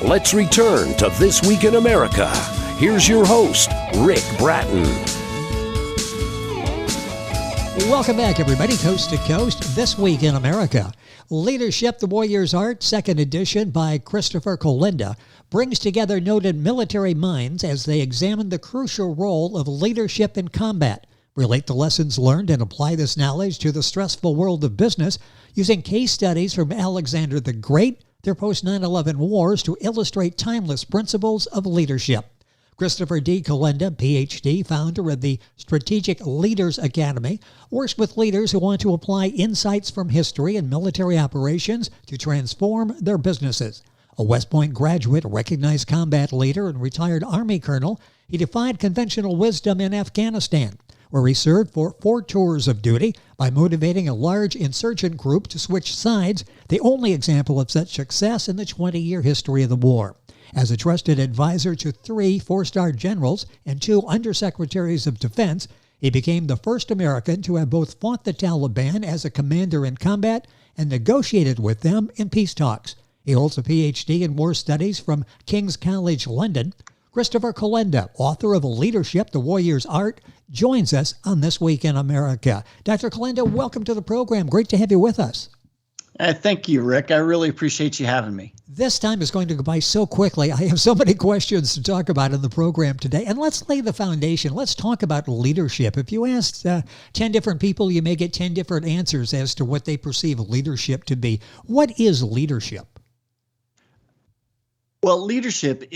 Let's return to This Week in America. Here's your host, Rick Bratton. Welcome back, everybody, coast to coast. This Week in America. Leadership, the Warrior's Art, second edition by Christopher Kolenda, brings together noted military minds as they examine the crucial role of leadership in combat, relate the lessons learned and apply this knowledge to the stressful world of business using case studies from Alexander the Great, their post-9/11 wars to illustrate timeless principles of leadership. Christopher D. Kolenda, Ph.D., founder of the Strategic Leaders Academy, works with leaders who want to apply insights from history and military operations to transform their businesses. A West Point graduate, recognized combat leader, and retired Army colonel, he defied conventional wisdom in Afghanistan, where he served for 4 tours of duty by motivating a large insurgent group to switch sides, the only example of such success in the 20-year history of the war. As a trusted advisor to 3 4-star generals and 2 undersecretaries of defense, he became the first American to have both fought the Taliban as a commander in combat and negotiated with them in peace talks. He holds a Ph.D. in war studies from King's College London. Christopher Kolenda, author of Leadership, the Warrior's Art, joins us on This Week in America. Dr. Kolenda, welcome to the program. Great to have you with us. Thank you, Rick. I really appreciate you having me. This time is going to go by so quickly. I have so many questions to talk about in the program today. And let's lay the foundation. Let's talk about leadership. If you ask 10 different people, you may get 10 different answers as to what they perceive leadership to be. What is leadership? Well, leadership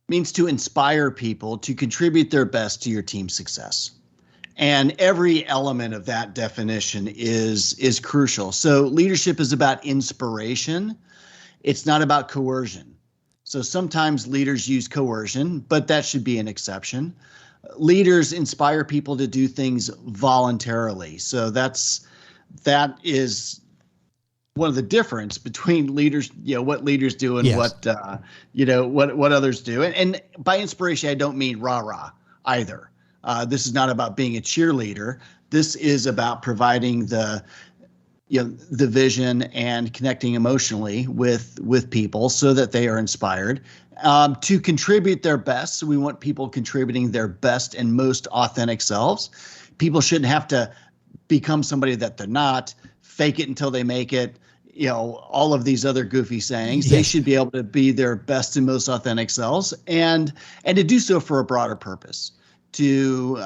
means to inspire people to contribute their best to your team's success. And every element of that definition is crucial. So leadership is about inspiration. It's not about coercion. So sometimes leaders use coercion, but that should be an exception. Leaders inspire people to do things voluntarily. So that is one of the difference between leaders, what leaders do and yes. what others do. And by inspiration, I don't mean rah-rah either. This is not about being a cheerleader. This is about providing the vision and connecting emotionally with people so that they are inspired to contribute their best. So we want people contributing their best and most authentic selves. People shouldn't have to become somebody that they're not, fake it until they make it. All of these other goofy sayings. Yes. They should be able to be their best and most authentic selves, and to do so for a broader purpose, to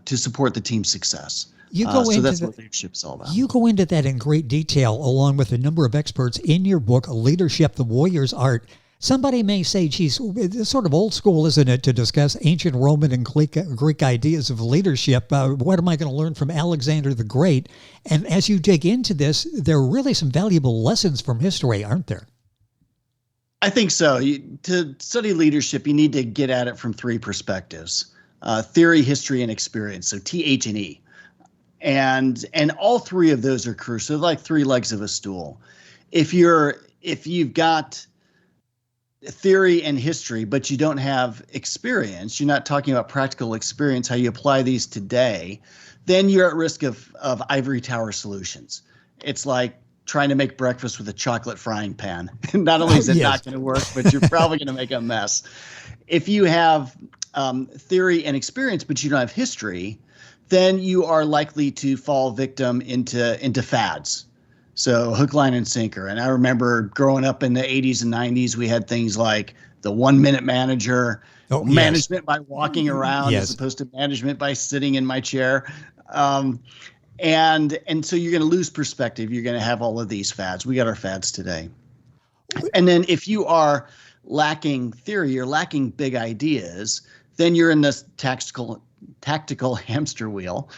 support the team's success. So that's what leadership is all about. You go into that in great detail, along with a number of experts in your book, Leadership, the Warrior's Art. Somebody may say, geez, it's sort of old school, isn't it, to discuss ancient Roman and Greek ideas of leadership. What am I going to learn from Alexander the Great? And as you dig into this, there are really some valuable lessons from history, aren't there? I think so. To study leadership, you need to get at it from 3 perspectives: theory, history, and experience. So TH&E. And all 3 of those are crucial, like 3 legs of a stool. If you've got theory and history, but you don't have experience, you're not talking about practical experience, how you apply these today, then you're at risk of ivory tower solutions. It's like trying to make breakfast with a chocolate frying pan. Not only is it not going to work, but you're probably going to make a mess. If you have theory and experience, but you don't have history, then you are likely to fall victim into fads. So hook, line, and sinker. And I remember growing up in the 80s and 90s, we had things like the 1-minute manager, management by walking around as opposed to management by sitting in my chair. And so you're going to lose perspective. You're going to have all of these fads. We got our fads today. And then if you are lacking theory, you're lacking big ideas, then you're in this tactical hamster wheel.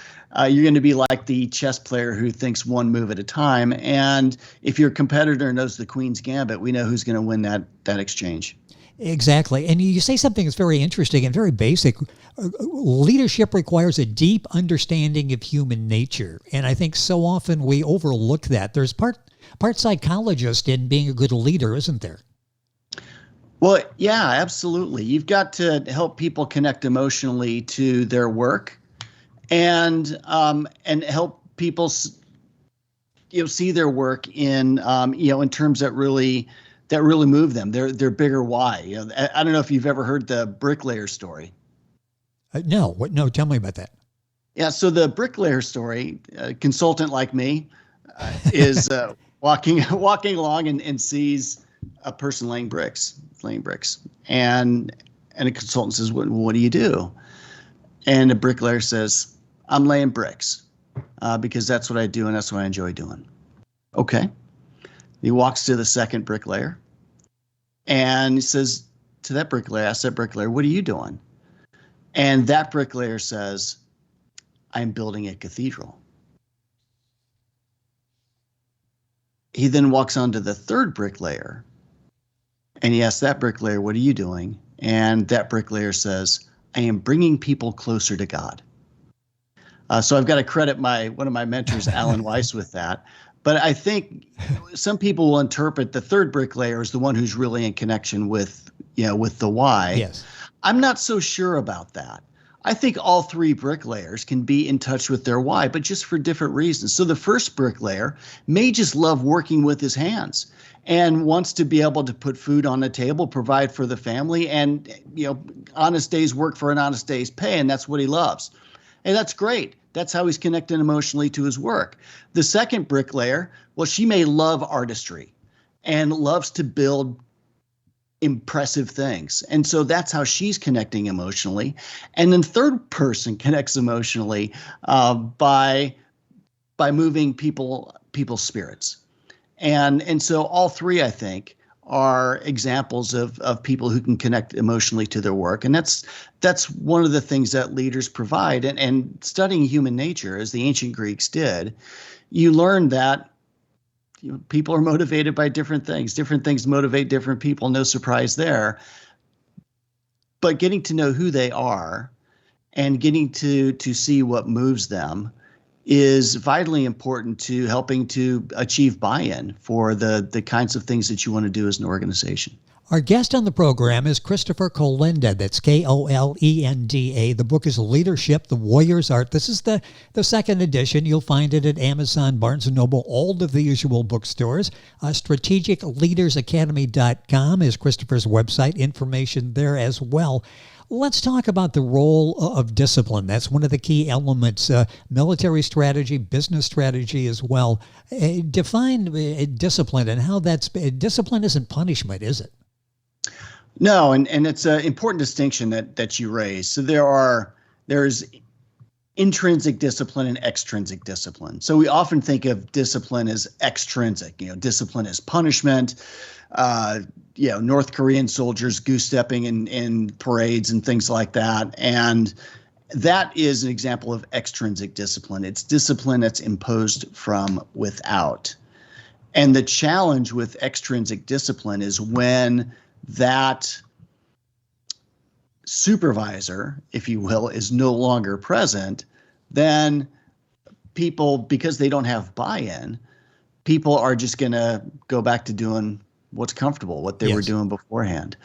You're going to be like the chess player who thinks one move at a time. And if your competitor knows the Queen's Gambit, we know who's going to win that exchange. Exactly. And you say something that's very interesting and very basic. Leadership requires a deep understanding of human nature. And I think so often we overlook that. There's part psychologist in being a good leader, isn't there? Well, yeah, absolutely. You've got to help people connect emotionally to their work and help people see their work in in terms that really that really move them. Their bigger why. I don't know if you've ever heard the bricklayer story. No, no, tell me about that. Yeah, so the bricklayer story, a consultant like me is walking along and sees a person laying bricks, and a consultant says, "What do you do?" And the bricklayer says, "I'm laying bricks because that's what I do and that's what I enjoy doing." Okay. He walks to the second bricklayer and he says to that bricklayer, "I said, bricklayer, what are you doing?" And that bricklayer says, "I'm building a cathedral." He then walks on to the third bricklayer and he asks that bricklayer, "What are you doing?" And that bricklayer says, "I am bringing people closer to God." So I've got to credit one of my mentors, Alan Weiss, with that. But I think some people will interpret the third bricklayer as the one who's really in connection with the why. Yes. I'm not so sure about that. I think all three bricklayers can be in touch with their why, but just for different reasons. So the first bricklayer may just love working with his hands and wants to be able to put food on the table, provide for the family, and honest day's work for an honest day's pay, and that's what he loves. And that's great. That's how he's connected emotionally to his work. The second bricklayer, well, she may love artistry and loves to build impressive things. And so that's how she's connecting emotionally. And then third person connects emotionally by moving people's spirits. And so all three, I think, are examples of people who can connect emotionally to their work. And that's one of the things that leaders provide. And studying human nature, as the ancient Greeks did, you learn that people are motivated by different things. Different things motivate different people. No surprise there. But getting to know who they are and getting to see what moves them is vitally important to helping to achieve buy-in for the kinds of things that you want to do as an organization. Our guest on the program is Christopher Kolenda. That's Kolenda. The book is Leadership, The Warrior's Art. This is the second edition. You'll find it at Amazon, Barnes & Noble, all of the usual bookstores. StrategicLeadersAcademy.com is Christopher's website. Information there as well. Let's talk about the role of discipline. That's one of the key elements, military strategy, business strategy as well. Define discipline and how discipline isn't punishment, is it? No, and it's an important distinction that you raise. So there's intrinsic discipline and extrinsic discipline. So we often think of discipline as extrinsic. Discipline is punishment. North Korean soldiers goose-stepping in parades and things like that. And that is an example of extrinsic discipline. It's discipline that's imposed from without. And the challenge with extrinsic discipline is when that supervisor, if you will, is no longer present, then people, because they don't have buy-in, people are just going to go back to doing what's comfortable, what they were doing beforehand.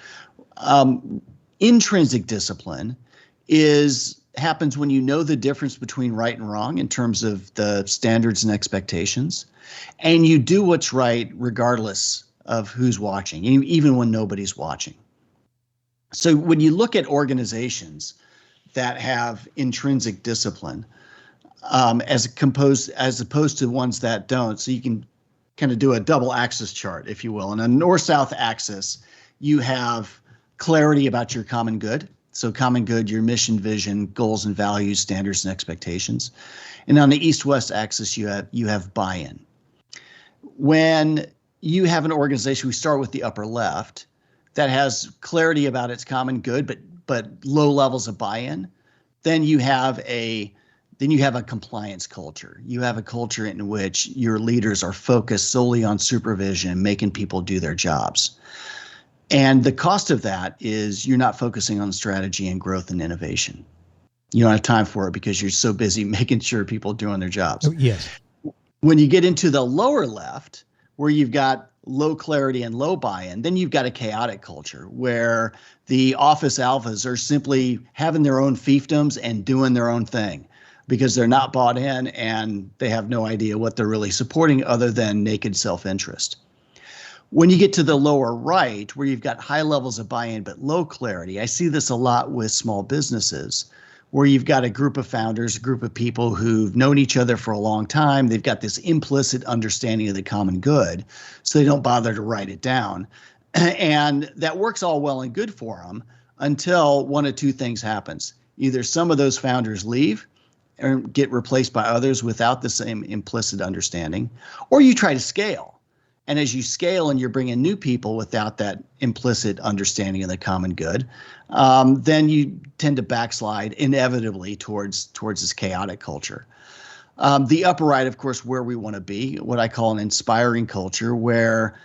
Intrinsic discipline happens when you know the difference between right and wrong in terms of the standards and expectations, and you do what's right regardless of who's watching, even when nobody's watching. So when you look at organizations that have intrinsic discipline, as opposed to ones that don't, so you can kind of do a double axis chart, if you will. And on a north-south axis, you have clarity about your common good. So common good, your mission, vision, goals and values, standards and expectations. And on the east-west axis, you have buy-in. When you have an organization, we start with the upper left, that has clarity about its common good, but low levels of buy-in, then you have a compliance culture. You have a culture in which your leaders are focused solely on supervision, making people do their jobs. And the cost of that is you're not focusing on strategy and growth and innovation. You don't have time for it because you're so busy making sure people are doing their jobs. Oh, yes. When you get into the lower left, where you've got low clarity and low buy-in, then you've got a chaotic culture where the office alphas are simply having their own fiefdoms and doing their own thing because they're not bought in and they have no idea what they're really supporting other than naked self-interest. When you get to the lower right, where you've got high levels of buy-in but low clarity, I see this a lot with small businesses, where you've got a group of founders, a group of people who've known each other for a long time. They've got this implicit understanding of the common good, so they don't bother to write it down. And that works all well and good for them until one of two things happens. Either some of those founders leave or get replaced by others without the same implicit understanding, or you try to scale. And as you scale and you're bringing new people without that implicit understanding of the common good, then you tend to backslide inevitably towards this chaotic culture. The upper right, of course, where we want to be, what I call an inspiring culture, where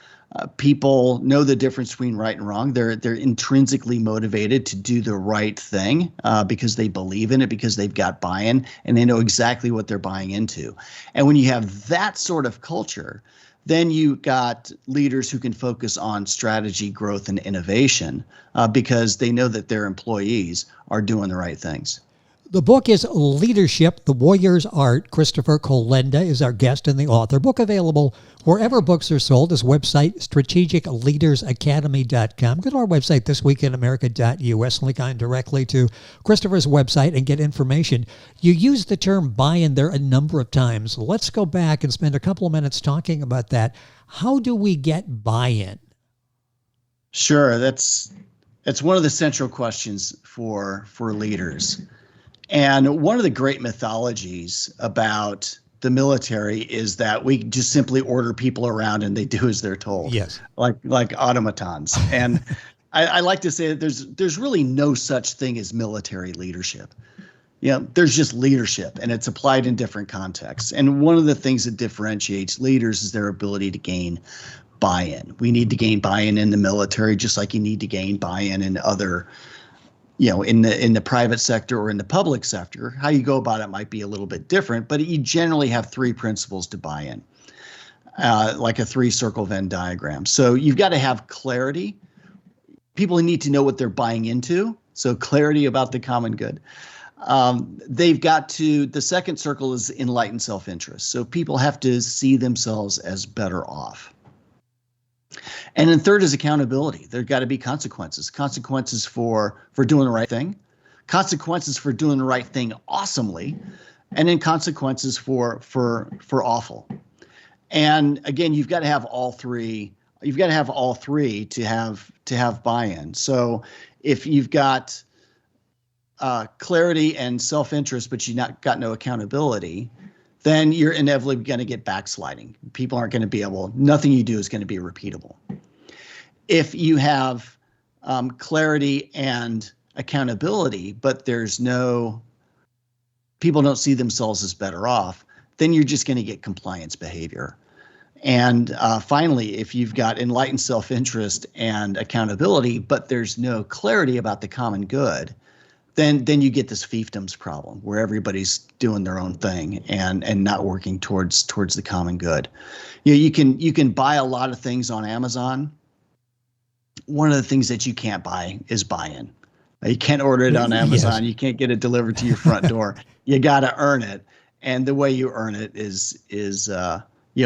people know the difference between right and wrong. They're intrinsically motivated to do the right thing because they believe in it, because they've got buy-in, and they know exactly what they're buying into. And when you have that sort of culture, then you got leaders who can focus on strategy, growth, and innovation because they know that their employees are doing the right things. The book is Leadership, The Warrior's Art. Christopher Kolenda is our guest and the author. Book available wherever books are sold. His website, strategicleadersacademy.com. Go to our website, thisweekinamerica.us, link on directly to Christopher's website and get information. You used the term buy-in there a number of times. Let's go back and spend a couple of minutes talking about that. How do we get buy-in? Sure, that's one of the central questions for leaders. And one of the great mythologies about the military is that we just simply order people around and they do as they're told. Yes. Like automatons. And I like to say that there's really no such thing as military leadership. There's just leadership, and it's applied in different contexts. And one of the things that differentiates leaders is their ability to gain buy-in. We need to gain buy-in in the military, just like you need to gain buy-in in other in the private sector or in the public sector. How you go about it might be a little bit different, but you generally have three principles to buy in, like a three-circle Venn diagram. So you've got to have clarity. People need to know what they're buying into, so clarity about the common good. They've got to, the second circle is enlightened self-interest. So people have to see themselves as better off. And then third is accountability. There's got to be consequences for doing the right thing, consequences for doing the right thing awesomely, and then consequences for awful. And again, you've got to have all three. You've got to have all three to have buy-in. So if you've got clarity and self-interest, but got no accountability, then you're inevitably going to get backsliding. People aren't going to be able, nothing you do is going to be repeatable. If you have clarity and accountability, but people don't see themselves as better off, then you're just going to get compliance behavior. And finally, if you've got enlightened self-interest and accountability, but there's no clarity about the common good, then you get this fiefdoms problem where everybody's doing their own thing and not working towards the common good. You can buy a lot of things on Amazon. One of the things that you can't buy is buy-in. You can't order it on Amazon. Yes. You can't get it delivered to your front door. You got to earn it, and the way you earn it is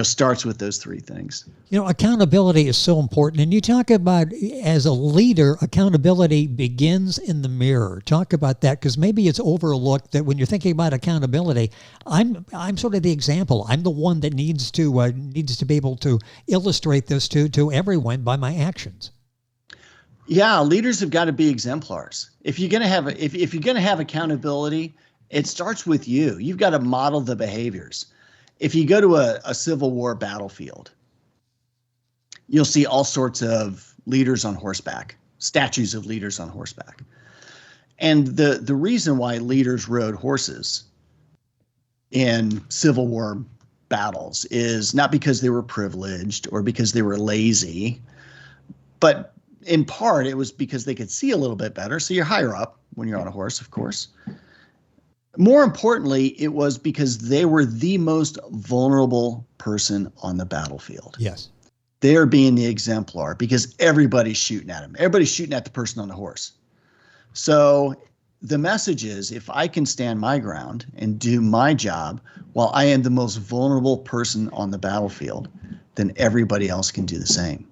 starts with those three things. Accountability is so important. And you talk about, as a leader, accountability begins in the mirror. Talk about that, because maybe it's overlooked that when you're thinking about accountability, I'm sort of the example. I'm the one that needs to be able to illustrate this to everyone by my actions. Yeah, leaders have got to be exemplars. If you're going to have if you're going to have accountability, it starts with you. You've got to model the behaviors. If you go to a Civil War battlefield, you'll see all sorts of leaders on horseback, statues of leaders on horseback. And the reason why leaders rode horses in Civil War battles is not because they were privileged or because they were lazy, but in part it was because they could see a little bit better. So you're higher up when you're on a horse, of course. More importantly, it was because they were the most vulnerable person on the battlefield. Yes. They're being the exemplar because everybody's shooting at them. Everybody's shooting at the person on the horse. So the message is, if I can stand my ground and do my job while I am the most vulnerable person on the battlefield, then everybody else can do the same.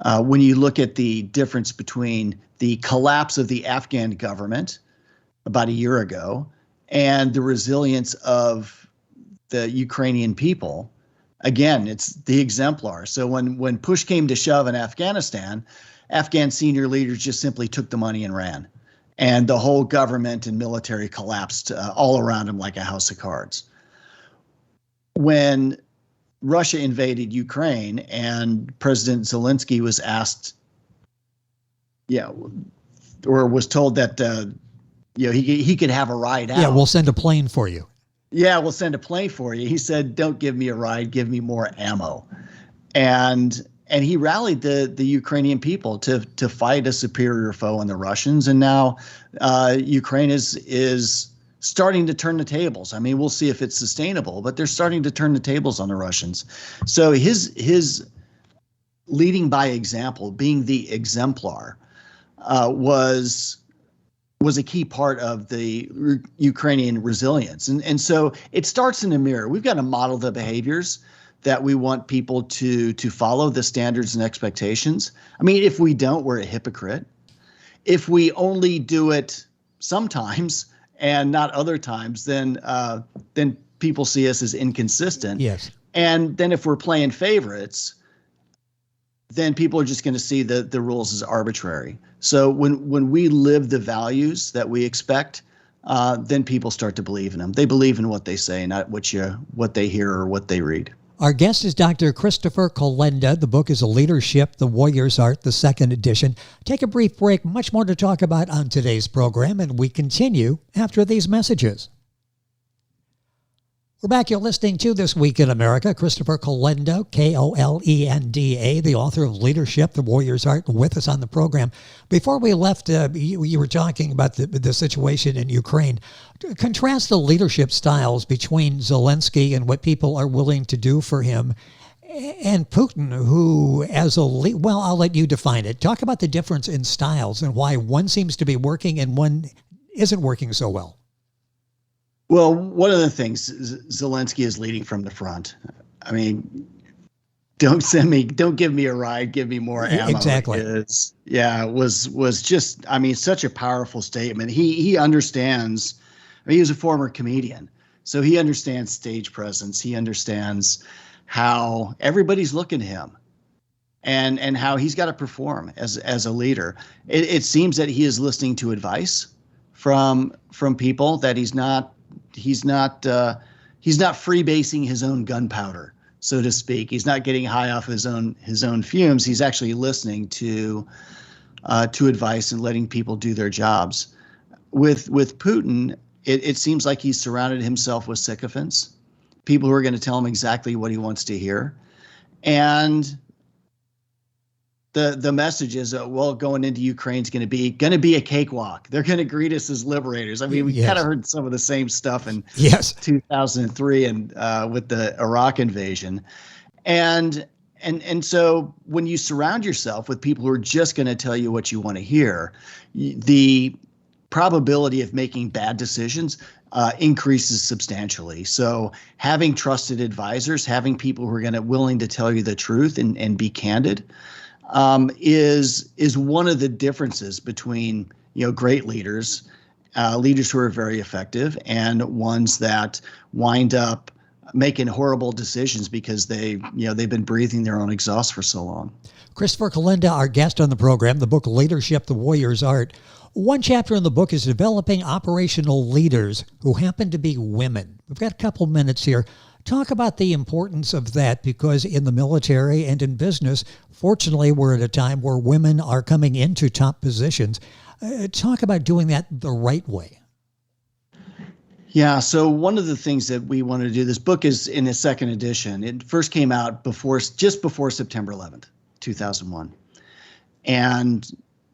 when you look at the difference between the collapse of the Afghan government about a year ago and the resilience of the Ukrainian people, again, it's the exemplar. So when push came to shove in Afghanistan, Afghan senior leaders just simply took the money and ran. And the whole government and military collapsed all around them like a house of cards. When Russia invaded Ukraine and President Zelensky was asked, or was told that, he could have a ride out. Yeah, we'll send a plane for you. Yeah, we'll send a plane for you. He said, don't give me a ride, give me more ammo. And he rallied the Ukrainian people to fight a superior foe in the Russians. And now Ukraine is starting to turn the tables. I mean, we'll see if it's sustainable, but they're starting to turn the tables on the Russians. So his leading by example, being the exemplar, was a key part of the Ukrainian resilience. And so it starts in the mirror. We've got to model the behaviors that we want people to follow, the standards and expectations. I mean, if we don't, we're a hypocrite. If we only do it sometimes and not other times, then people see us as inconsistent. Yes. And then if we're playing favorites, then people are just going to see the rules as arbitrary. So when we live the values that we expect, then people start to believe in them. They believe in what they say, not what they hear or what they read. Our guest is Dr. Christopher Kolenda. The book is Leadership, The Warrior's Art, the second edition. Take a brief break. Much more to talk about on today's program, and we continue after these messages. We're back. You're listening to This Week in America. Christopher Kolenda, Kolenda, the author of Leadership, The Warrior's Art, with us on the program. Before we left, you were talking about the situation in Ukraine. Contrast the leadership styles between Zelensky and what people are willing to do for him and Putin, who I'll let you define it. Talk about the difference in styles and why one seems to be working and one isn't working so well. Well, one of the things Zelensky is leading from the front. I mean, don't give me a ride, give me more ammo. Exactly. Was just, I mean, such a powerful statement. He understands. I mean, he was a former comedian, so he understands stage presence. He understands how everybody's looking at him, and how he's got to perform as a leader. It seems that he is listening to advice from people, that he's not freebasing his own gunpowder, so to speak. He's not getting high off his own fumes. He's actually listening to advice and letting people do their jobs. With Putin, it seems like he's surrounded himself with sycophants, people who are going to tell him exactly what he wants to hear, and the message is, going into Ukraine is going to be a cakewalk. They're going to greet us as liberators. I mean, we kind of heard some of the same stuff in 2003 and with the Iraq invasion, and so when you surround yourself with people who are just going to tell you what you want to hear, the probability of making bad decisions increases substantially. So having trusted advisors, having people who are willing to tell you the truth and be candid, is one of the differences between great leaders, leaders who are very effective, and ones that wind up making horrible decisions because they've been breathing their own exhaust for so long. Christopher Kolenda, our guest on the program, the book Leadership, The Warrior's Art. One chapter in the book is developing operational leaders who happen to be women. We've got a couple minutes here. Talk about the importance of that, because in the military and in business, fortunately, we're at a time where women are coming into top positions. Talk about doing that the right way. Yeah, so one of the things that we wanted to do, this book is in its second edition. It first came out just before September 11th, 2001. And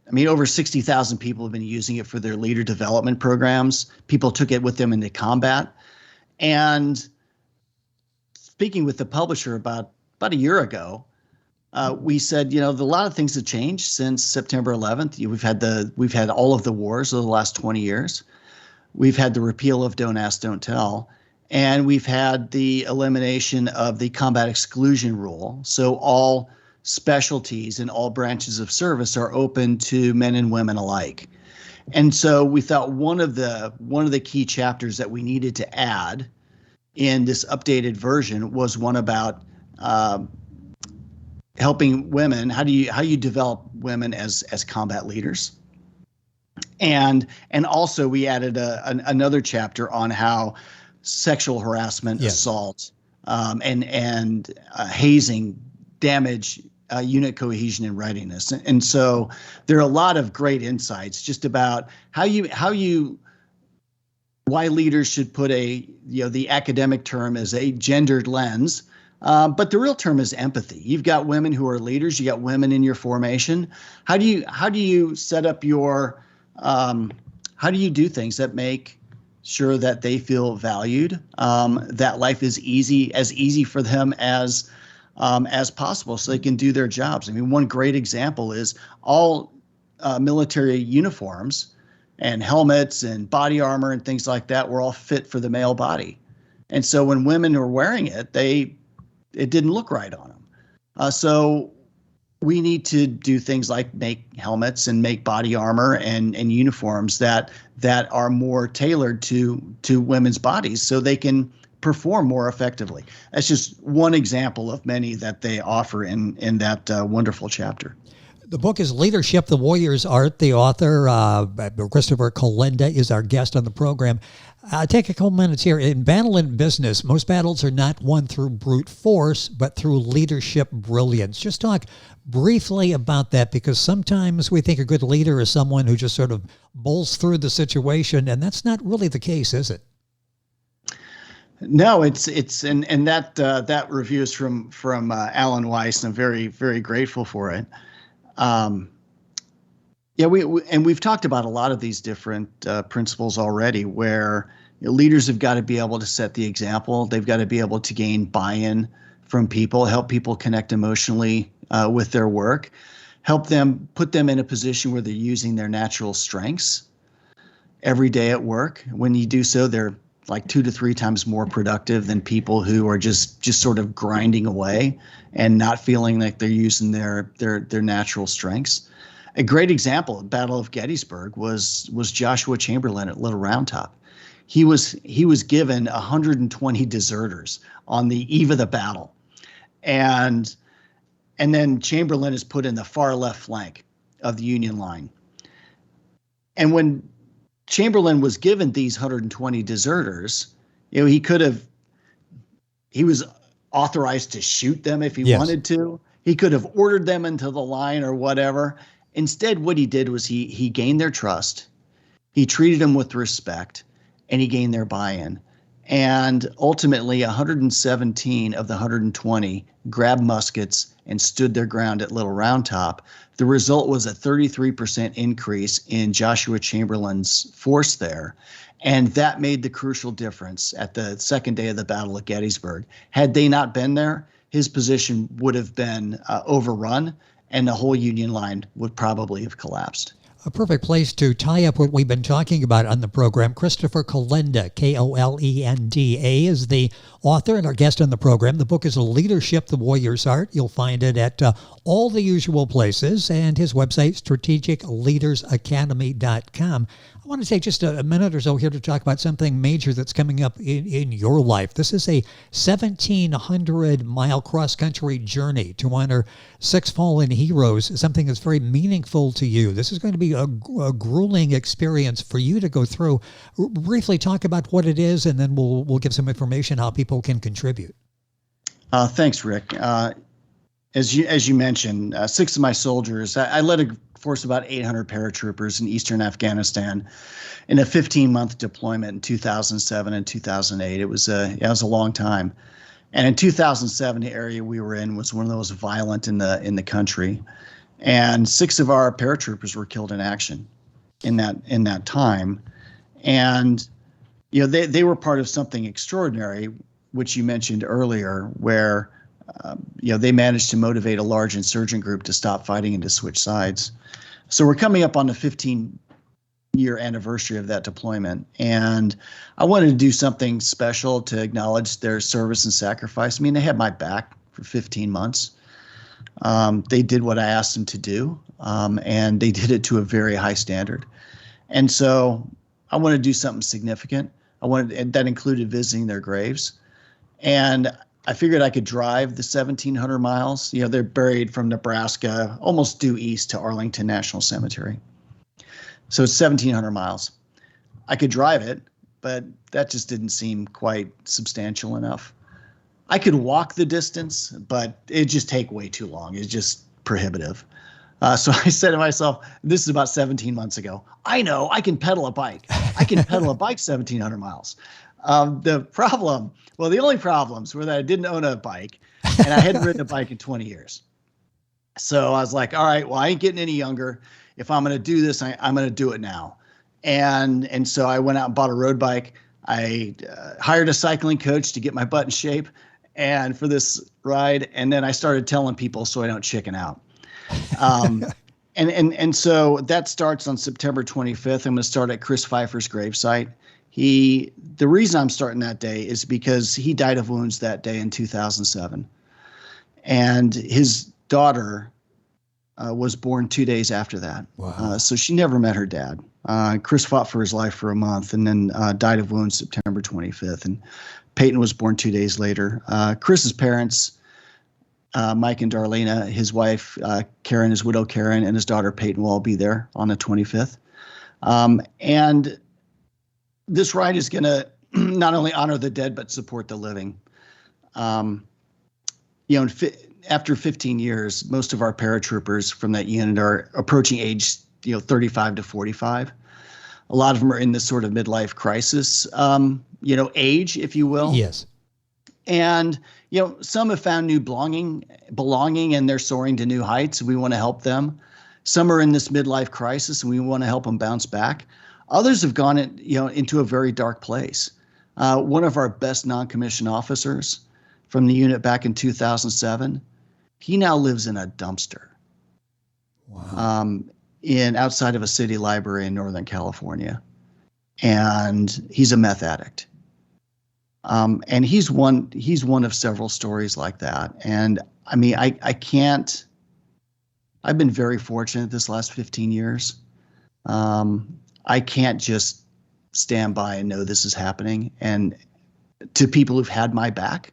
I mean, over 60,000 people have been using it for their leader development programs. People took it with them into combat. And speaking with the publisher about a year ago, we said, a lot of things have changed since September 11th. We've had all of the wars of the last 20 years. We've had the repeal of Don't Ask, Don't Tell, and we've had the elimination of the combat exclusion rule. So all specialties in all branches of service are open to men and women alike. And so we thought one of the key chapters that we needed to add in this updated version was one about helping women. How you develop women as combat leaders, and also we added another chapter on how sexual harassment, assault, and hazing damage unit cohesion and readiness. And so there are a lot of great insights just about why leaders should put the academic term as a gendered lens, but the real term is empathy. You've got women who are leaders. You got women in your formation. How do you set up your how do you do things that make sure that they feel valued, that life is as easy for them as possible, so they can do their jobs? I mean, one great example is all military uniforms and helmets and body armor and things like that were all fit for the male body. And so when women were wearing it, it didn't look right on them. So we need to do things like make helmets and make body armor and uniforms that are more tailored to women's bodies so they can perform more effectively. That's just one example of many that they offer in that wonderful chapter. The book is Leadership, the Warrior's Art. The author, Christopher Kolenda, is our guest on the program. Take a couple minutes here. In battle and business, most battles are not won through brute force, but through leadership brilliance. Just talk briefly about that, because sometimes we think a good leader is someone who just sort of bowls through the situation, and that's not really the case, is it? No, it's and that review is from Alan Weiss, and I'm very, very grateful for it. We've talked about a lot of these different principles already, where leaders have got to be able to set the example. They've got to be able to gain buy-in from people, help people connect emotionally with their work, help them, put them in a position where they're using their natural strengths every day at work. When you do so, they're like 2 to 3 times more productive than people who are just sort of grinding away and not feeling like they're using their natural strengths. A great example of Battle of Gettysburg was Joshua Chamberlain at Little Round Top. He was given 120 deserters on the eve of the battle, and then Chamberlain is put in the far left flank of the Union line. And when Chamberlain was given these 120 deserters, he was authorized to shoot them if he wanted to. He could have ordered them into the line or whatever. Instead, what he did was he gained their trust, he treated them with respect, and he gained their buy-in. And ultimately, 117 of the 120 grabbed muskets and stood their ground at Little Round Top. The result was a 33% increase in Joshua Chamberlain's force there. And that made the crucial difference at the second day of the Battle of Gettysburg. Had they not been there, his position would have been overrun, and the whole Union line would probably have collapsed. A perfect place to tie up what we've been talking about on the program. Christopher Kolenda, Kolenda, is the author and our guest on the program. The book is Leadership, the Warrior's Art. You'll find it at all the usual places, and his website, strategicleadersacademy.com. I want to take just a minute or so here to talk about something major that's coming up in your life. This is a 1,700-mile cross-country journey to honor 6 fallen heroes, something that's very meaningful to you. This is going to be a grueling experience for you to go through. Briefly talk about what it is, and then we'll give some information how people can contribute. Thanks, Rick. As you mentioned, 6 of my soldiers, I led a force of about 800 paratroopers in eastern Afghanistan in a 15-month deployment in 2007 and 2008. It was a long time. And in 2007, the area we were in was one of the most violent in the country. And 6 of our paratroopers were killed in action in that time. And they were part of something extraordinary, which you mentioned earlier, where they managed to motivate a large insurgent group to stop fighting and to switch sides. So we're coming up on the 15-year anniversary of that deployment, and I wanted to do something special to acknowledge their service and sacrifice. I mean, they had my back for 15 months. They did what I asked them to do, and they did it to a very high standard. And so I wanted to do something significant. And that included visiting their graves. And I figured I could drive the 1,700 miles. They're buried from Nebraska, almost due east to Arlington National Cemetery. So it's 1,700 miles. I could drive it, but that just didn't seem quite substantial enough. I could walk the distance, but it'd just take way too long. It's just prohibitive. So I said to myself, this is about 17 months ago, I know I can pedal a bike. I can pedal a bike 1,700 miles. The only problems were that I didn't own a bike and I hadn't ridden a bike in 20 years. So I was like, all right, well, I ain't getting any younger. If I'm going to do this, I'm going to do it now. And so I went out and bought a road bike. I hired a cycling coach to get my butt in shape and for this ride. And then I started telling people so I don't chicken out. And so that starts on September 25th. I'm going to start at Chris Pfeiffer's gravesite. The reason I'm starting that day is because he died of wounds that day in 2007. And his daughter was born 2 days after that. Wow. So she never met her dad. Chris fought for his life for a month and then died of wounds September 25th. And Peyton was born 2 days later. Chris's parents, Mike and Darlena, his wife, Karen, his widow Karen, and his daughter Peyton will all be there on the 25th. And this ride is going to not only honor the dead, but support the living. After 15 years, most of our paratroopers from that unit are approaching age, 35 to 45. A lot of them are in this sort of midlife crisis, age, if you will. Yes. And, some have found new belonging, and they're soaring to new heights. We want to help them. Some are in this midlife crisis, and we want to help them bounce back. Others have gone, into a very dark place. One of our best non-commissioned officers from the unit back in 2007, he now lives in a dumpster. Wow. Outside of a city library in Northern California, and he's a meth addict. And he's one of several stories like that. And I mean, I can't. I've been very fortunate this last 15 years. I can't just stand by and know this is happening, and to people who've had my back,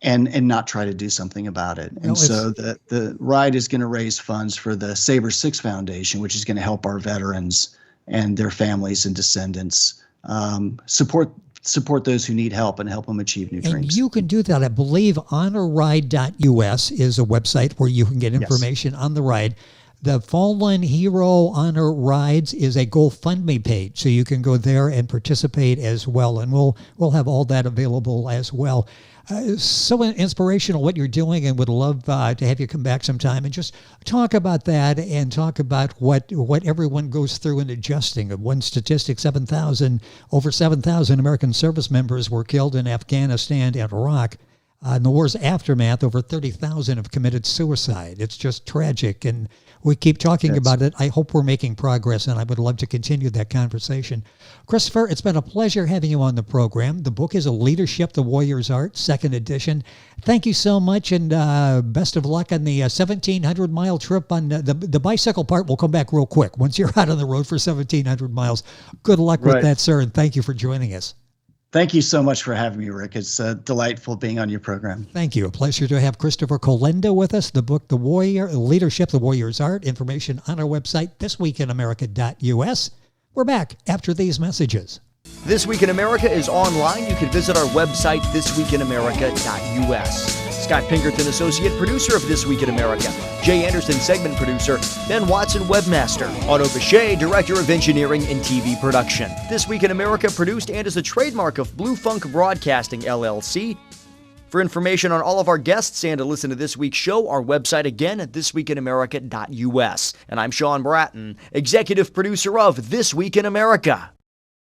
and not try to do something about it. And so the ride is going to raise funds for the Sabre 6 Foundation, which is going to help our veterans and their families and descendants support those who need help and help them achieve new dreams. And you can do that. I believe honorride.us is a website where you can get information on the ride. The Fallen Hero Honor Rides is a GoFundMe page, so you can go there and participate as well. And we'll have all that available as well. So inspirational what you're doing, and would love to have you come back sometime and just talk about that and talk about what everyone goes through in adjusting. One statistic, over 7,000 American service members were killed in Afghanistan and Iraq. In the war's aftermath, over 30,000 have committed suicide. It's just tragic, and we keep talking about it. I hope we're making progress, and I would love to continue that conversation. Christopher, it's been a pleasure having you on the program. The book is Leadership, the Warrior's Art, 2nd edition. Thank you so much, and best of luck on the 1,700-mile trip. On the bicycle part, we'll come back real quick. Once you're out on the road for 1,700 miles, good luck with that, sir, and thank you for joining us. Thank you so much for having me, Rick. It's delightful being on your program. Thank you. A pleasure to have Christopher Kolenda with us. The book, Leadership, the Warrior's Art. Information on our website, thisweekinamerica.us. We're back after these messages. This Week in America is online. You can visit our website, thisweekinamerica.us. Scott Pinkerton, Associate Producer of This Week in America. Jay Anderson, Segment Producer. Ben Watson, Webmaster. Otto Bechet, Director of Engineering and TV Production. This Week in America produced and is a trademark of Blue Funk Broadcasting, LLC. For information on all of our guests and to listen to this week's show, our website again at thisweekinamerica.us. And I'm Sean Bratton, Executive Producer of This Week in America.